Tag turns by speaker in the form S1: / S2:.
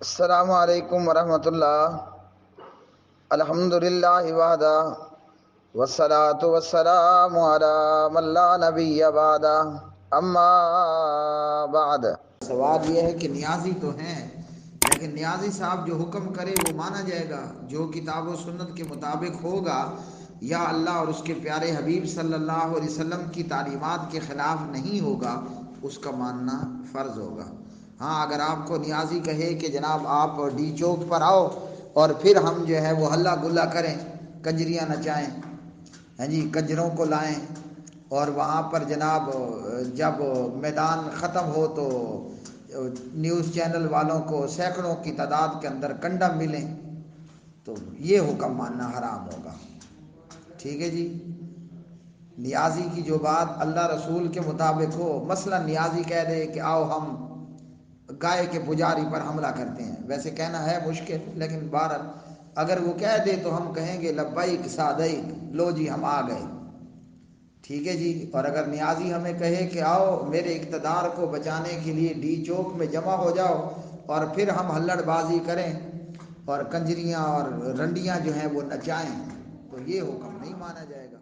S1: السلام علیکم ورحمۃ اللہ۔ الحمد للہ وحدہ والصلاة والسلام علی من لا نبی بعدہ، اما بعد۔ سوال یہ ہے کہ نیازی تو ہیں، لیکن نیازی صاحب جو حکم کرے وہ مانا جائے گا، جو کتاب و سنت کے مطابق ہوگا یا اللہ اور اس کے پیارے حبیب صلی اللہ علیہ وسلم کی تعلیمات کے خلاف نہیں ہوگا، اس کا ماننا فرض ہوگا۔ ہاں، اگر آپ کو نیازی کہے کہ جناب آپ ڈی چوک پر آؤ اور پھر ہم جو ہے وہ ہلا گلا کریں، کنجریاں نچائیں، ہاں جی، کنجروں کو لائیں، اور وہاں پر جناب جب میدان ختم ہو تو نیوز چینل والوں کو سینکڑوں کی تعداد کے اندر کنڈم ملیں، تو یہ حکم ماننا حرام ہوگا۔ ٹھیک ہے جی۔ نیازی کی جو بات اللہ رسول کے مطابق ہو، مثلا نیازی کہہ دے کہ آؤ ہم گائے کے پجاری پر حملہ کرتے ہیں، ویسے کہنا ہے مشکل، لیکن بہرحال اگر وہ کہہ دے تو ہم کہیں گے لبیک صادق، لو جی ہم آ گئے۔ ٹھیک ہے جی۔ اور اگر نیازی ہمیں کہے کہ آؤ میرے اقتدار کو بچانے کے لیے ڈی چوک میں جمع ہو جاؤ اور پھر ہم ہلڑ بازی کریں اور کنجریاں اور رنڈیاں جو ہیں وہ نچائیں، تو یہ حکم نہیں مانا جائے گا۔